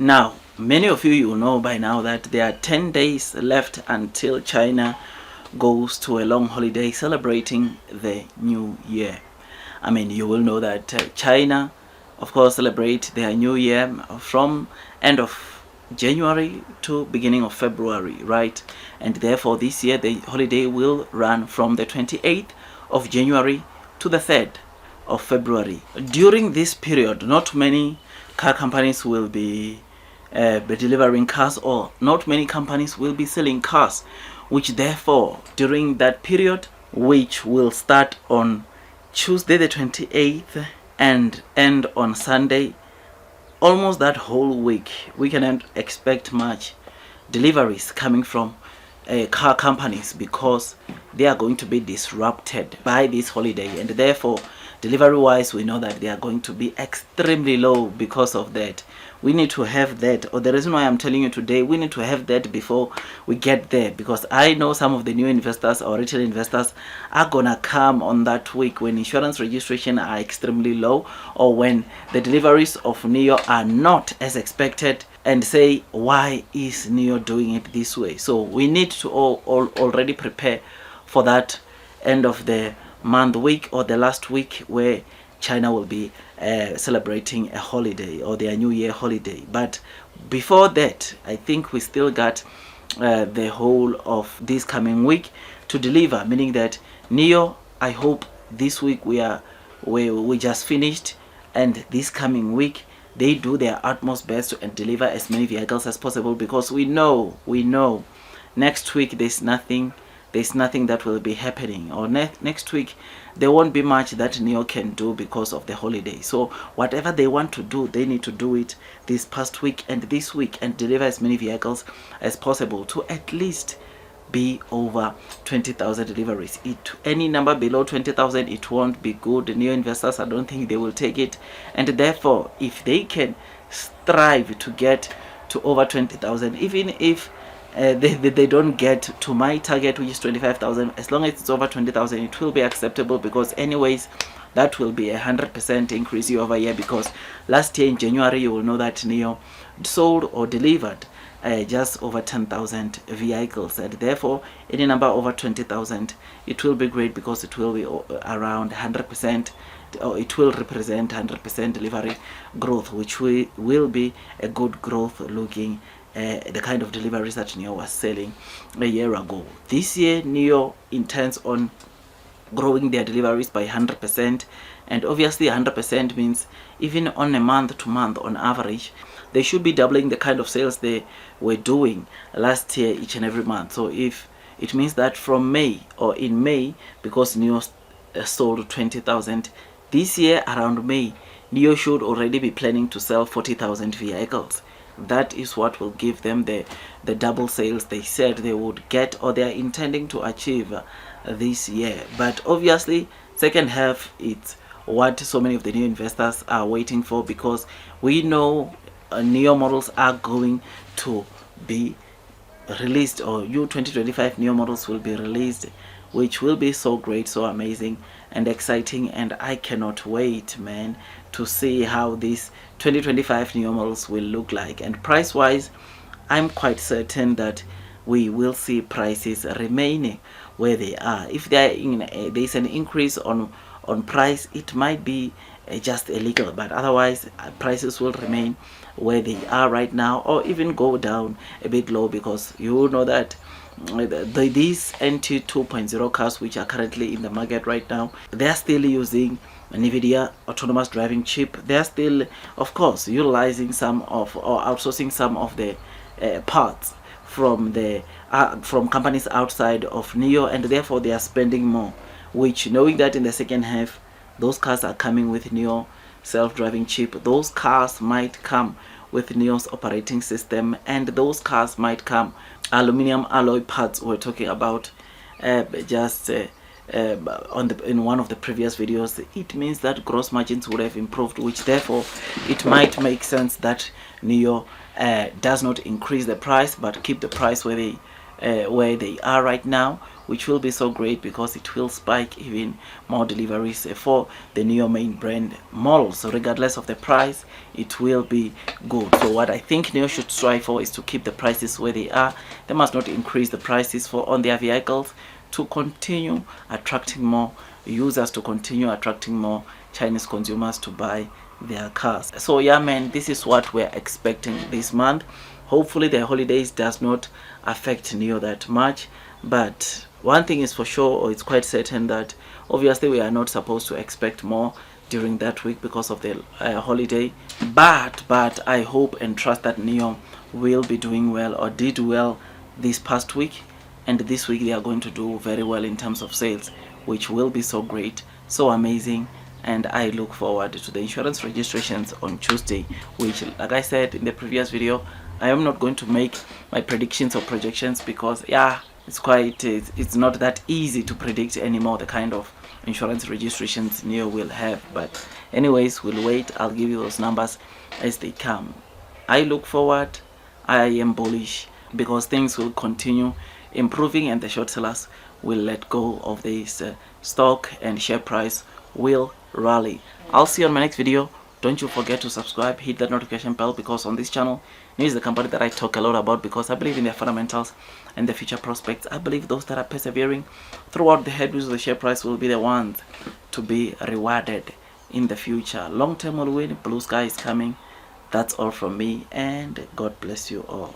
Now, many of you know by now that there are 10 days left until China goes to a long holiday celebrating the new year. I mean, you will know that China, of course, celebrate their new year from end of January to beginning of February, right? And therefore this year the holiday will run from the 28th of January to the 3rd of February. During this period, not many car companies will be delivering cars, or not many companies will be selling cars, which therefore during that period, which will start on Tuesday the 28th and end on Sunday, almost that whole week we cannot expect much deliveries coming from car companies, because they are going to be disrupted by this holiday, and therefore delivery wise we know that they are going to be extremely low. Because of that, we need to have that, or the reason why I'm telling you today, we need to have that before we get there, because I know some of the new investors or retail investors are gonna come on that week when insurance registration are extremely low, or when the deliveries of Nio are not as expected, and say, why is Nio doing it this way? So we need to already prepare for that end of the month week, or the last week, where China will be celebrating a holiday, or their new year holiday. But before that, I think we still got the whole of this coming week to deliver, meaning that Nio, I hope this week we just finished, and this coming week they do their utmost best to deliver as many vehicles as possible, because we know next week there's nothing that will be happening, or next week there won't be much that Nio can do because of the holiday. So whatever they want to do, they need to do it this past week and this week, and deliver as many vehicles as possible to at least be over 20,000 deliveries. Any number below 20,000, it won't be good. New investors, I don't think they will take it, and therefore if they can strive to get to over 20,000, even if they don't get to my target, which is 25,000, as long as it's over 20,000, it will be acceptable, because anyways that will be 100% increase year over year. Because last year in January, you will know that Nio sold or delivered just over 10,000 vehicles, and therefore any number over 20,000, it will be great, because it will be around 100%, or it will represent 100% delivery growth, which will be a good growth looking the kind of deliveries that Nio was selling a year ago. This year Nio intends on growing their deliveries by 100%, and obviously 100% means even on a month to month on average they should be doubling the kind of sales they were doing last year each and every month. So if it means that from May, or in May, because Nio sold 20,000, this year around May Nio should already be planning to sell 40,000 vehicles. That is what will give them the double sales they said they would get, or they are intending to achieve this year. But obviously second half, it's what so many of the new investors are waiting for, because we know Nio models are going to be released, or new 2025 Nio models will be released, which will be so great, so amazing and exciting, and I cannot wait, man, to see how these 2025 Nio models will look like. And price wise, I'm quite certain that we will see prices remaining where they are. If there's an increase on price, it might be just a little, but otherwise prices will remain where they are right now, or even go down a bit low, because you know that these NT 2.0 cars which are currently in the market right now, they are still using NVIDIA autonomous driving chip. They are still, of course, utilizing some of, or outsourcing some of the parts from the from companies outside of Nio, and therefore they are spending more, which, knowing that in the second half those cars are coming with Nio self-driving chip, those cars might come with Nio's operating system, and those cars might come aluminum alloy parts we're talking about just in one of the previous videos. It means that gross margins would have improved, which therefore it might make sense that Nio does not increase the price but keep the price where they are right now, which will be so great because it will spike even more deliveries for the Nio main brand models. So regardless of the price, it will be good. So what I think Nio should strive for is to keep the prices where they are. They must not increase the prices for on their vehicles to continue attracting more users, to continue attracting more Chinese consumers to buy their cars. So yeah man, this is what we're expecting this month. Hopefully the holidays does not affect Nio that much, but one thing is for sure, or it's quite certain, that obviously we are not supposed to expect more during that week because of the holiday, but I hope and trust that Nio will be doing well, or did well this past week, and this week they are going to do very well in terms of sales, which will be so great, so amazing. And I look forward to the insurance registrations on Tuesday, which, like I said in the previous video, I am not going to make my predictions or projections because yeah, it's not that easy to predict anymore the kind of insurance registrations Nio will have. But anyways, we'll wait. I'll give you those numbers as they come. I look forward. I am bullish because things will continue improving and the short sellers will let go of this stock and share price will rally. I'll see you on my next video. Don't you forget to subscribe, hit that notification bell, because on this channel, Nio is the company that I talk a lot about because I believe in their fundamentals and the future prospects. I believe those that are persevering throughout the headwinds of the share price will be the ones to be rewarded in the future. Long term will win, blue sky is coming. That's all from me, and God bless you all.